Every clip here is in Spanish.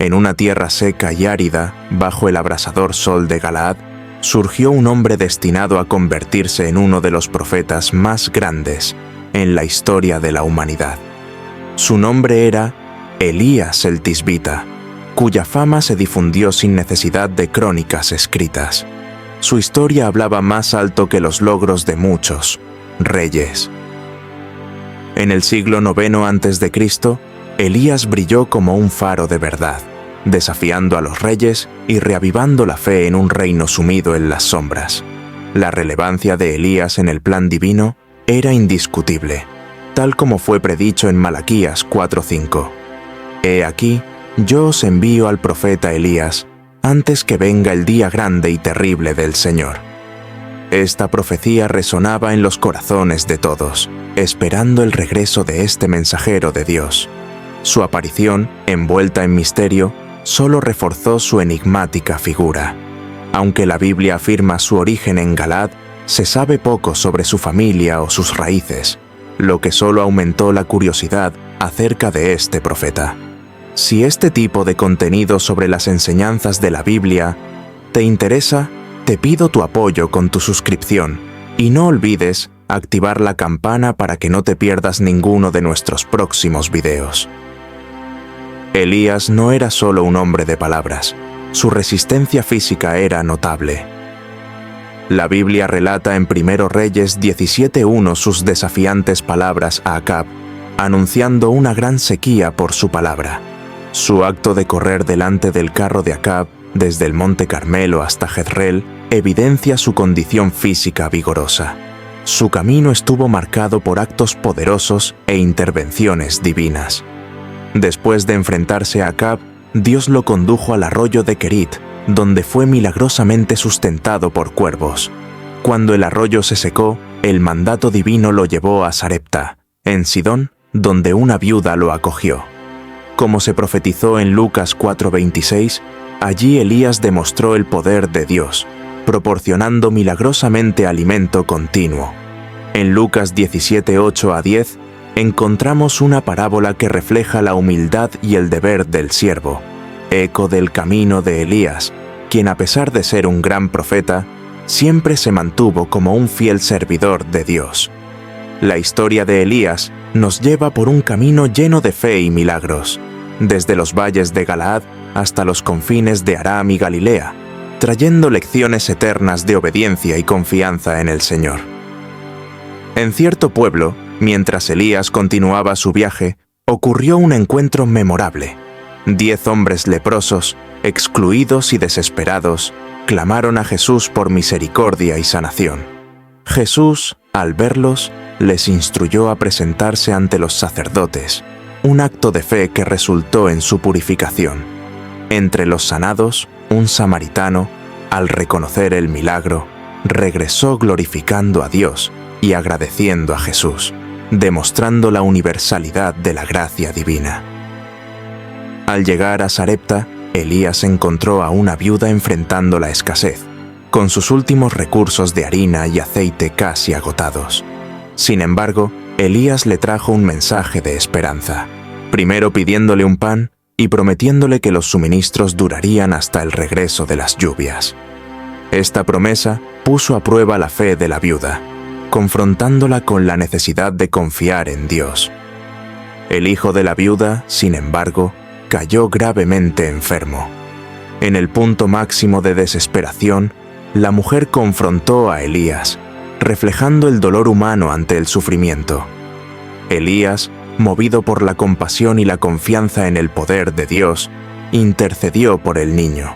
En una tierra seca y árida, bajo el abrasador sol de Galaad, surgió un hombre destinado a convertirse en uno de los profetas más grandes en la historia de la humanidad. Su nombre era Elías el Tisbita, cuya fama se difundió sin necesidad de crónicas escritas. Su historia hablaba más alto que los logros de muchos reyes. En el siglo IX a.C., Elías brilló como un faro de verdad, desafiando a los reyes y reavivando la fe en un reino sumido en las sombras. La relevancia de Elías en el plan divino era indiscutible, tal como fue predicho en Malaquías 4:5. He aquí, yo os envío al profeta Elías antes que venga el día grande y terrible del Señor. Esta profecía resonaba en los corazones de todos, esperando el regreso de este mensajero de Dios. Su aparición, envuelta en misterio, solo reforzó su enigmática figura. Aunque la Biblia afirma su origen en Galaad, se sabe poco sobre su familia o sus raíces, lo que solo aumentó la curiosidad acerca de este profeta. Si este tipo de contenido sobre las enseñanzas de la Biblia te interesa, te pido tu apoyo con tu suscripción y no olvides activar la campana para que no te pierdas ninguno de nuestros próximos videos. Elías no era solo un hombre de palabras, su resistencia física era notable. La Biblia relata en 1 Reyes 17:1 sus desafiantes palabras a Acab, anunciando una gran sequía por su palabra. Su acto de correr delante del carro de Acab, desde el monte Carmelo hasta Jezreel, evidencia su condición física vigorosa. Su camino estuvo marcado por actos poderosos e intervenciones divinas. Después de enfrentarse a Acab, Dios lo condujo al arroyo de Querit, donde fue milagrosamente sustentado por cuervos. Cuando el arroyo se secó, el mandato divino lo llevó a Sarepta, en Sidón, donde una viuda lo acogió. Como se profetizó en Lucas 4:26, allí Elías demostró el poder de Dios, proporcionando milagrosamente alimento continuo. En Lucas 17:8-10, encontramos una parábola que refleja la humildad y el deber del siervo, eco del camino de Elías, quien a pesar de ser un gran profeta, siempre se mantuvo como un fiel servidor de Dios. La historia de Elías nos lleva por un camino lleno de fe y milagros, desde los valles de Galaad hasta los confines de Aram y Galilea, trayendo lecciones eternas de obediencia y confianza en el Señor. En cierto pueblo, mientras Elías continuaba su viaje, ocurrió un encuentro memorable. 10 hombres leprosos, excluidos y desesperados, clamaron a Jesús por misericordia y sanación. Jesús, al verlos, les instruyó a presentarse ante los sacerdotes, un acto de fe que resultó en su purificación. Entre los sanados, un samaritano, al reconocer el milagro, regresó glorificando a Dios y agradeciendo a Jesús, demostrando la universalidad de la gracia divina. Al llegar a Sarepta, Elías encontró a una viuda enfrentando la escasez, con sus últimos recursos de harina y aceite casi agotados. Sin embargo, Elías le trajo un mensaje de esperanza, primero pidiéndole un pan y prometiéndole que los suministros durarían hasta el regreso de las lluvias. Esta promesa puso a prueba la fe de la viuda, confrontándola con la necesidad de confiar en Dios. El hijo de la viuda, sin embargo, cayó gravemente enfermo. En el punto máximo de desesperación, la mujer confrontó a Elías, reflejando el dolor humano ante el sufrimiento. Elías, movido por la compasión y la confianza en el poder de Dios, intercedió por el niño.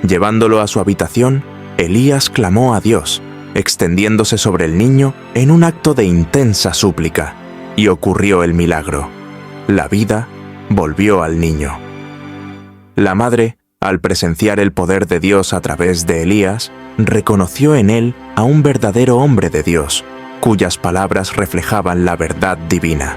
Llevándolo a su habitación, Elías clamó a Dios, extendiéndose sobre el niño en un acto de intensa súplica, y ocurrió el milagro. La vida volvió al niño. La madre, al presenciar el poder de Dios a través de Elías, reconoció en él a un verdadero hombre de Dios, cuyas palabras reflejaban la verdad divina.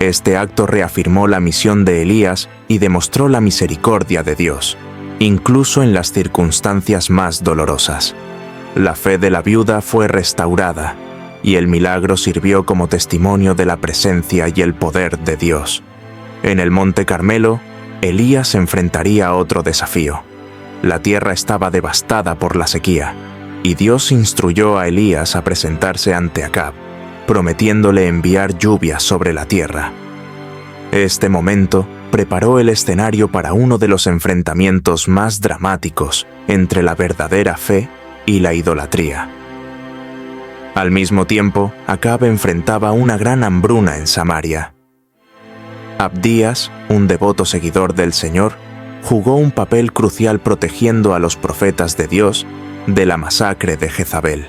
Este acto reafirmó la misión de Elías y demostró la misericordia de Dios, incluso en las circunstancias más dolorosas. La fe de la viuda fue restaurada, y el milagro sirvió como testimonio de la presencia y el poder de Dios. En el monte Carmelo, Elías enfrentaría otro desafío. La tierra estaba devastada por la sequía, y Dios instruyó a Elías a presentarse ante Acab, prometiéndole enviar lluvia sobre la tierra. Este momento preparó el escenario para uno de los enfrentamientos más dramáticos entre la verdadera fe y la idolatría. Al mismo tiempo, Acab enfrentaba una gran hambruna en Samaria. Abdías, un devoto seguidor del Señor, jugó un papel crucial protegiendo a los profetas de Dios de la masacre de Jezabel.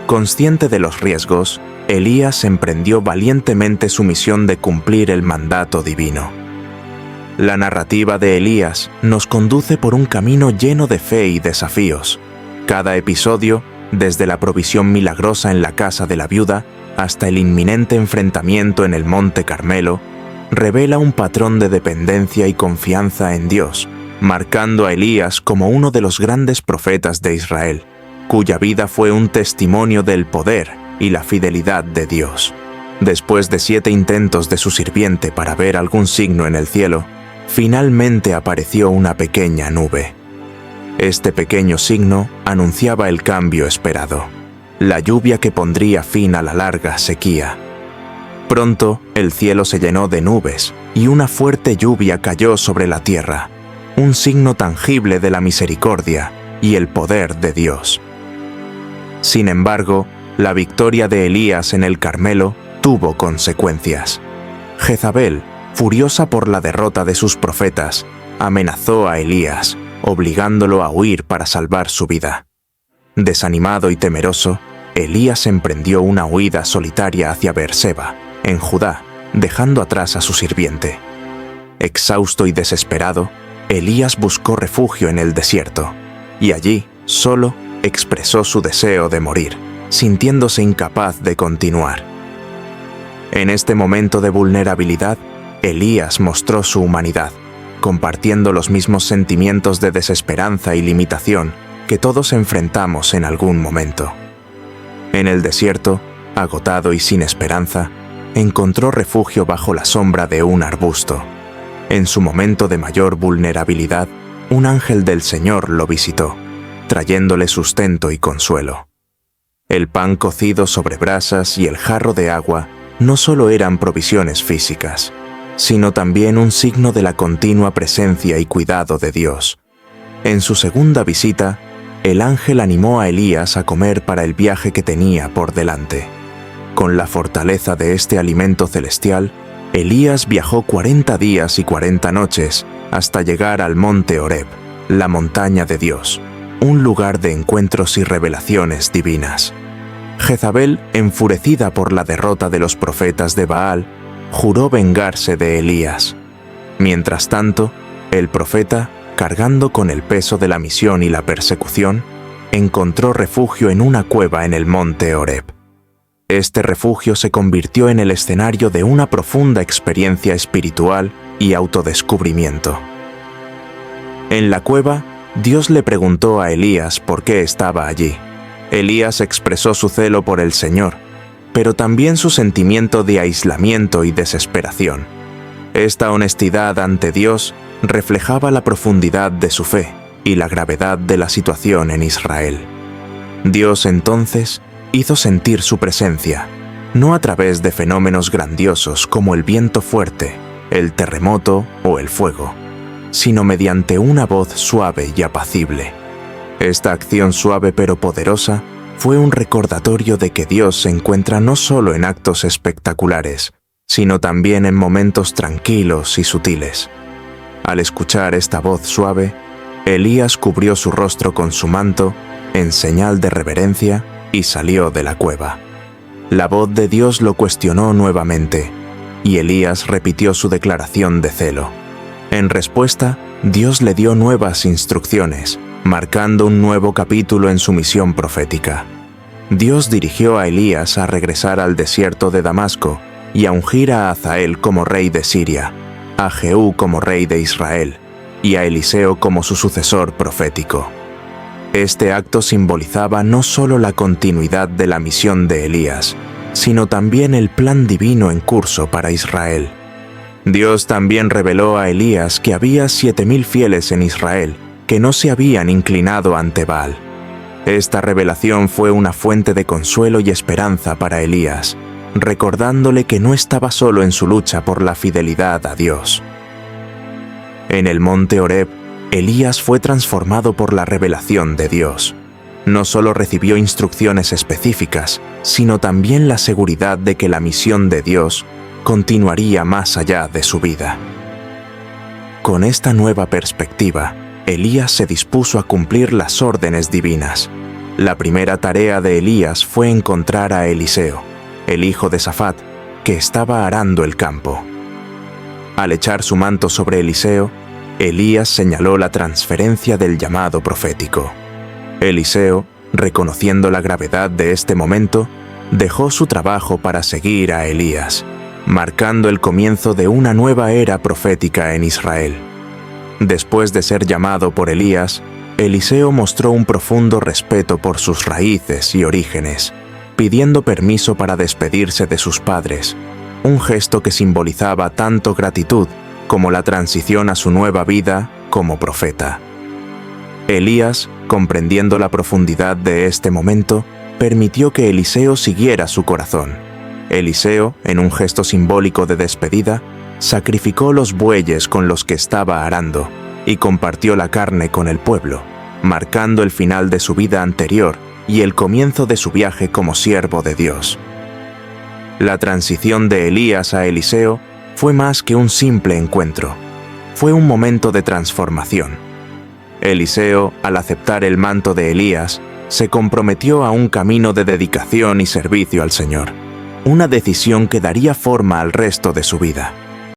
Consciente de los riesgos, Elías emprendió valientemente su misión de cumplir el mandato divino. La narrativa de Elías nos conduce por un camino lleno de fe y desafíos. Cada episodio, desde la provisión milagrosa en la casa de la viuda hasta el inminente enfrentamiento en el Monte Carmelo, revela un patrón de dependencia y confianza en Dios, marcando a Elías como uno de los grandes profetas de Israel, cuya vida fue un testimonio del poder y la fidelidad de Dios. Después de 7 intentos de su sirviente para ver algún signo en el cielo, finalmente apareció una pequeña nube. Este pequeño signo anunciaba el cambio esperado, la lluvia que pondría fin a la larga sequía. Pronto, el cielo se llenó de nubes y una fuerte lluvia cayó sobre la tierra, un signo tangible de la misericordia y el poder de Dios. Sin embargo, la victoria de Elías en el Carmelo tuvo consecuencias. Jezabel, furiosa por la derrota de sus profetas, amenazó a Elías, obligándolo a huir para salvar su vida. Desanimado y temeroso, Elías emprendió una huida solitaria hacia Beerseba, en Judá, dejando atrás a su sirviente. Exhausto y desesperado, Elías buscó refugio en el desierto, y allí, solo, expresó su deseo de morir, sintiéndose incapaz de continuar. En este momento de vulnerabilidad, Elías mostró su humanidad, compartiendo los mismos sentimientos de desesperanza y limitación que todos enfrentamos en algún momento. En el desierto, agotado y sin esperanza, encontró refugio bajo la sombra de un arbusto. En su momento de mayor vulnerabilidad, un ángel del Señor lo visitó, trayéndole sustento y consuelo. El pan cocido sobre brasas y el jarro de agua no solo eran provisiones físicas, sino también un signo de la continua presencia y cuidado de Dios. En su segunda visita, el ángel animó a Elías a comer para el viaje que tenía por delante. Con la fortaleza de este alimento celestial, Elías viajó 40 días y 40 noches hasta llegar al monte Horeb, la montaña de Dios, un lugar de encuentros y revelaciones divinas. Jezabel, enfurecida por la derrota de los profetas de Baal, juró vengarse de Elías. Mientras tanto, el profeta, cargando con el peso de la misión y la persecución, encontró refugio en una cueva en el monte Horeb. Este refugio se convirtió en el escenario de una profunda experiencia espiritual y autodescubrimiento. En la cueva, Dios le preguntó a Elías por qué estaba allí. Elías expresó su celo por el Señor, pero también su sentimiento de aislamiento y desesperación. Esta honestidad ante Dios reflejaba la profundidad de su fe y la gravedad de la situación en Israel. Dios entonces hizo sentir su presencia, no a través de fenómenos grandiosos como el viento fuerte, el terremoto o el fuego, sino mediante una voz suave y apacible. Esta acción suave pero poderosa fue un recordatorio de que Dios se encuentra no solo en actos espectaculares, sino también en momentos tranquilos y sutiles. Al escuchar esta voz suave, Elías cubrió su rostro con su manto en señal de reverencia y salió de la cueva. La voz de Dios lo cuestionó nuevamente, y Elías repitió su declaración de celo. En respuesta, Dios le dio nuevas instrucciones, marcando un nuevo capítulo en su misión profética. Dios dirigió a Elías a regresar al desierto de Damasco y a ungir a Hazael como rey de Siria, a Jehú como rey de Israel y a Eliseo como su sucesor profético. Este acto simbolizaba no solo la continuidad de la misión de Elías, sino también el plan divino en curso para Israel. Dios también reveló a Elías que había 7.000 fieles en Israel que no se habían inclinado ante Baal. Esta revelación fue una fuente de consuelo y esperanza para Elías, recordándole que no estaba solo en su lucha por la fidelidad a Dios. En el monte Horeb, Elías fue transformado por la revelación de Dios. No solo recibió instrucciones específicas, sino también la seguridad de que la misión de Dios continuaría más allá de su vida. Con esta nueva perspectiva, Elías se dispuso a cumplir las órdenes divinas. La primera tarea de Elías fue encontrar a Eliseo, el hijo de Safat, que estaba arando el campo. Al echar su manto sobre Eliseo, Elías señaló la transferencia del llamado profético. Eliseo, reconociendo la gravedad de este momento, dejó su trabajo para seguir a Elías, marcando el comienzo de una nueva era profética en Israel. Después de ser llamado por Elías, Eliseo mostró un profundo respeto por sus raíces y orígenes, pidiendo permiso para despedirse de sus padres, un gesto que simbolizaba tanto gratitud como la transición a su nueva vida como profeta. Elías, comprendiendo la profundidad de este momento, permitió que Eliseo siguiera su corazón. Eliseo, en un gesto simbólico de despedida, sacrificó los bueyes con los que estaba arando y compartió la carne con el pueblo, marcando el final de su vida anterior y el comienzo de su viaje como siervo de Dios. La transición de Elías a Eliseo fue más que un simple encuentro, fue un momento de transformación. Eliseo, al aceptar el manto de Elías, se comprometió a un camino de dedicación y servicio al Señor, una decisión que daría forma al resto de su vida.